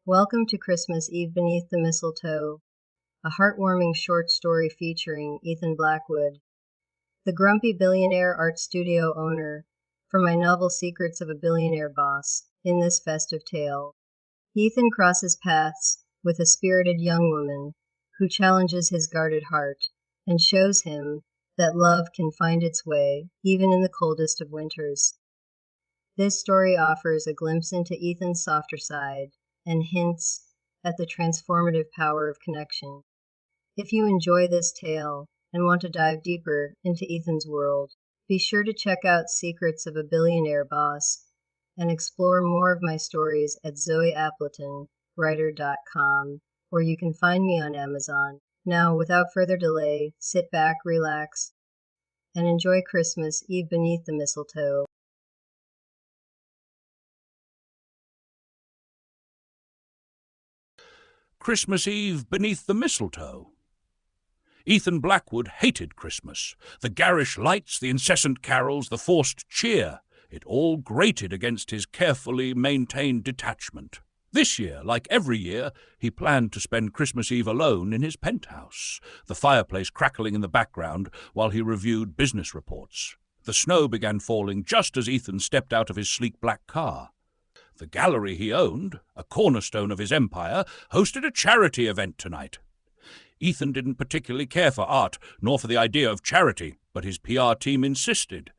Welcome to Christmas Eve Beneath the Mistletoe, a heartwarming short story featuring Ethan Blackwood, the grumpy billionaire art studio owner, from my novel Secrets of a Billionaire Boss. In this festive tale, Ethan crosses paths with a spirited young woman who challenges his guarded heart and shows him that love can find its way even in the coldest of winters. This story offers a glimpse into Ethan's softer side and hints at the transformative power of connection. If you enjoy this tale and want to dive deeper into Ethan's world, be sure to check out Secrets of a Billionaire Boss and explore more of my stories at zoeappletonwriter.com, or you can find me on Amazon. Now, without further delay, sit back, relax, and enjoy Christmas Eve beneath the mistletoe. Christmas Eve beneath the mistletoe. Ethan Blackwood hated Christmas. The garish lights, the incessant carols, the forced cheer. It all grated against his carefully maintained detachment. This year, like every year, he planned to spend Christmas Eve alone in his penthouse, the fireplace crackling in the background while he reviewed business reports. The snow began falling just as Ethan stepped out of his sleek black car. The gallery he owned, a cornerstone of his empire, hosted a charity event tonight. Ethan didn't particularly care for art, nor for the idea of charity, but his PR team insisted.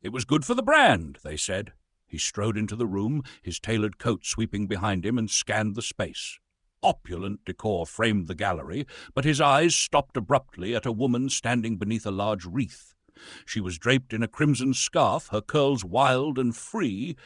It was good for the brand, they said. He strode into the room, his tailored coat sweeping behind him, and scanned the space. Opulent decor framed the gallery, but his eyes stopped abruptly at a woman standing beneath a large wreath. She was draped in a crimson scarf, her curls wild and free,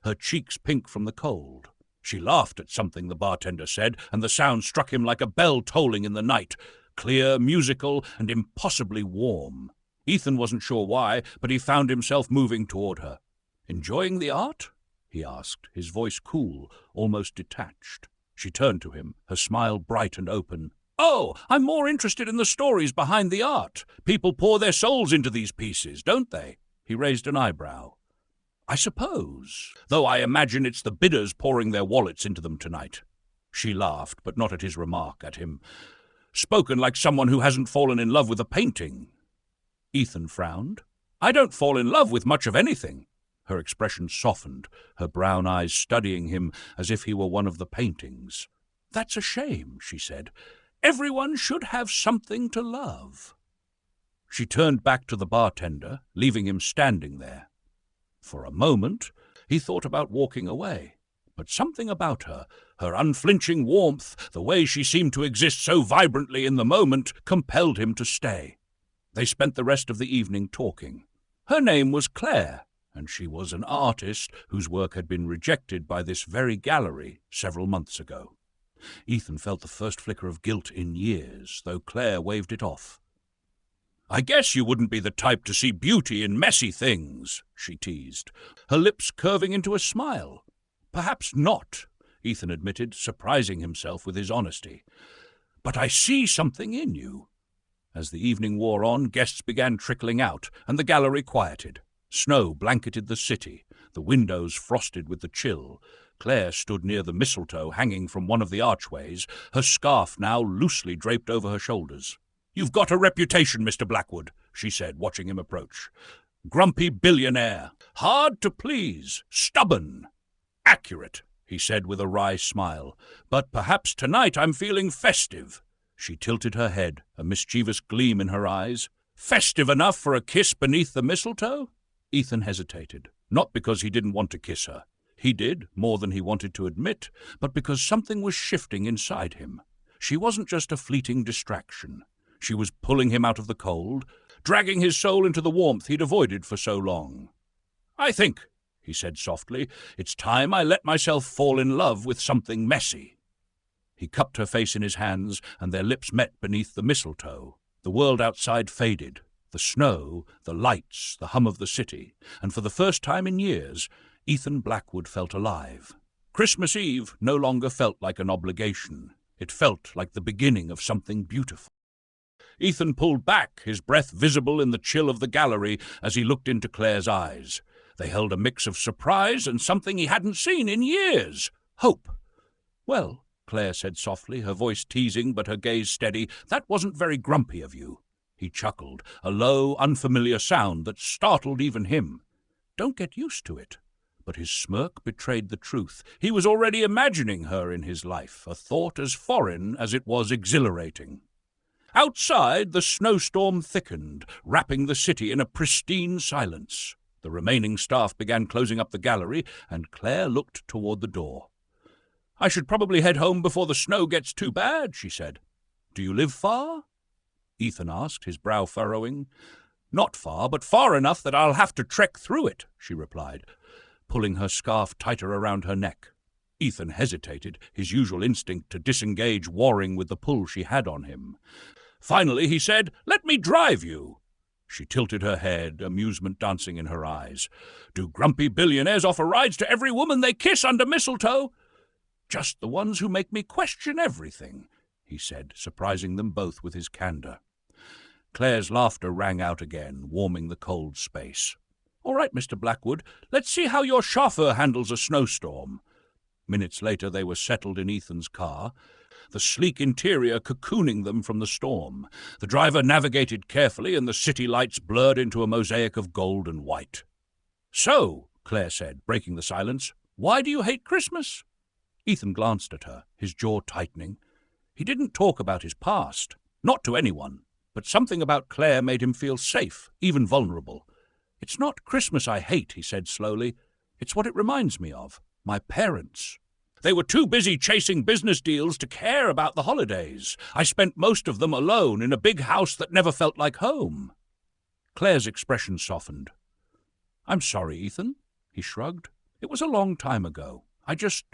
her cheeks pink from the cold. She laughed at something the bartender said, and the sound struck him like a bell tolling in the night, clear, musical, and impossibly warm. Ethan wasn't sure why, but he found himself moving toward her. "Enjoying the art?" he asked, his voice cool, almost detached. She turned to him, her smile bright and open. "Oh, I'm more interested in the stories behind the art. People pour their souls into these pieces, don't they?" He raised an eyebrow. "I suppose, though I imagine it's the bidders pouring their wallets into them tonight." She laughed, but not at his remark, at him. "Spoken like someone who hasn't fallen in love with a painting." Ethan frowned. "I don't fall in love with much of anything." Her expression softened, her brown eyes studying him as if he were one of the paintings. "That's a shame," she said. "Everyone should have something to love." She turned back to the bartender, leaving him standing there. For a moment, he thought about walking away, but something about her, her unflinching warmth, the way she seemed to exist so vibrantly in the moment, compelled him to stay. They spent the rest of the evening talking. Her name was Claire, and she was an artist whose work had been rejected by this very gallery several months ago. Ethan felt the first flicker of guilt in years, though Claire waved it off. "I guess you wouldn't be the type to see beauty in messy things," she teased, her lips curving into a smile. "Perhaps not," Ethan admitted, surprising himself with his honesty. "But I see something in you." As the evening wore on, guests began trickling out, and the gallery quieted. Snow blanketed the city, the windows frosted with the chill. Claire stood near the mistletoe hanging from one of the archways, her scarf now loosely draped over her shoulders. "You've got a reputation, Mr. Blackwood," she said, watching him approach. "Grumpy billionaire, hard to please, stubborn." "Accurate," he said with a wry smile. "But perhaps tonight I'm feeling festive." She tilted her head, a mischievous gleam in her eyes. "Festive enough for a kiss beneath the mistletoe?" Ethan hesitated, not because he didn't want to kiss her. He did, more than he wanted to admit, but because something was shifting inside him. She wasn't just a fleeting distraction. She was pulling him out of the cold, dragging his soul into the warmth he'd avoided for so long. "I think," he said softly, "it's time I let myself fall in love with something messy." He cupped her face in his hands, and their lips met beneath the mistletoe. The world outside faded, the snow, the lights, the hum of the city, and for the first time in years, Ethan Blackwood felt alive. Christmas Eve no longer felt like an obligation. It felt like the beginning of something beautiful. Ethan pulled back, his breath visible in the chill of the gallery as he looked into Claire's eyes. They held a mix of surprise and something he hadn't seen in years. Hope. "Well," Claire said softly, her voice teasing but her gaze steady, "that wasn't very grumpy of you." He chuckled, a low, unfamiliar sound that startled even him. "Don't get used to it." But his smirk betrayed the truth. He was already imagining her in his life, a thought as foreign as it was exhilarating. Outside, the snowstorm thickened, wrapping the city in a pristine silence. The remaining staff began closing up the gallery, and Claire looked toward the door. "I should probably head home before the snow gets too bad," she said. "Do you live far?" Ethan asked, his brow furrowing. "Not far, but far enough that I'll have to trek through it," she replied, pulling her scarf tighter around her neck. Ethan hesitated, his usual instinct to disengage warring with the pull she had on him. Finally he said, "Let me drive you." She tilted her head, amusement dancing in her eyes. "Do grumpy billionaires offer rides to every woman they kiss under mistletoe?" "Just the ones who make me question everything," he said, surprising them both with his candor. Claire's laughter rang out again, warming the cold space. "All right, Mr. Blackwood, let's see how your chauffeur handles a snowstorm." Minutes later they were settled in Ethan's car, the sleek interior cocooning them from the storm. The driver navigated carefully, and the city lights blurred into a mosaic of gold and white. "So," Claire said, breaking the silence, "why do you hate Christmas?" Ethan glanced at her, his jaw tightening. He didn't talk about his past, not to anyone, but something about Claire made him feel safe, even vulnerable. "It's not Christmas I hate," he said slowly. "It's what it reminds me of. My parents. They were too busy chasing business deals to care about the holidays. I spent most of them alone in a big house that never felt like home." Claire's expression softened. "I'm sorry, Ethan," he shrugged. "It was a long time ago. I just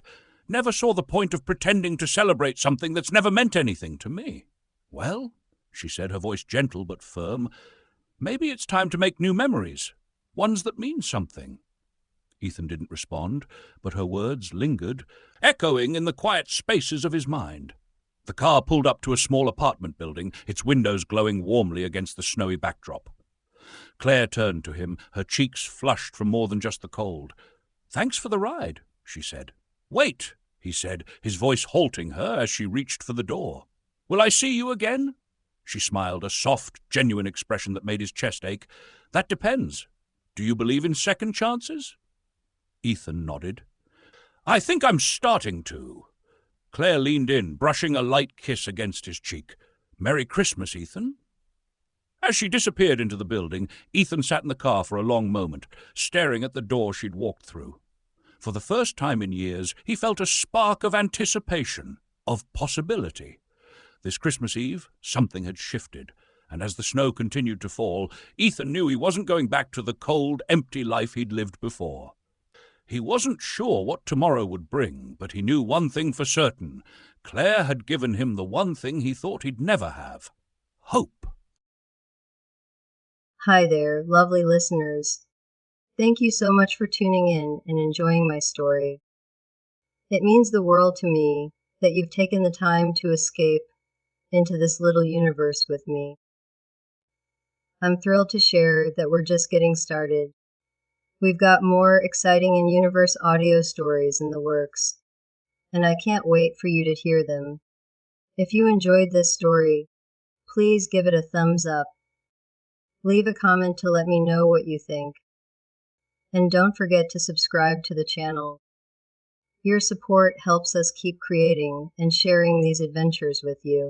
never saw the point of pretending to celebrate something that's never meant anything to me." "Well," she said, her voice gentle but firm, "maybe it's time to make new memories, ones that mean something." Ethan didn't respond, but her words lingered, echoing in the quiet spaces of his mind. The car pulled up to a small apartment building, its windows glowing warmly against the snowy backdrop. Claire turned to him, her cheeks flushed from more than just the cold. "Thanks for the ride," she said. "Wait," he said, his voice halting her as she reached for the door. "Will I see you again?" She smiled, a soft, genuine expression that made his chest ache. "That depends. Do you believe in second chances?" Ethan nodded. "I think I'm starting to." Claire leaned in, brushing a light kiss against his cheek. "Merry Christmas, Ethan." As she disappeared into the building, Ethan sat in the car for a long moment, staring at the door she'd walked through. For the first time in years, he felt a spark of anticipation, of possibility. This Christmas Eve, something had shifted, and as the snow continued to fall, Ethan knew he wasn't going back to the cold, empty life he'd lived before. He wasn't sure what tomorrow would bring, but he knew one thing for certain. Claire had given him the one thing he thought he'd never have: hope. Hi there, lovely listeners. Thank you so much for tuning in and enjoying my story. It means the world to me that you've taken the time to escape into this little universe with me. I'm thrilled to share that we're just getting started. We've got more exciting in-universe audio stories in the works, and I can't wait for you to hear them. If you enjoyed this story, please give it a thumbs up. Leave a comment to let me know what you think. And don't forget to subscribe to the channel. Your support helps us keep creating and sharing these adventures with you.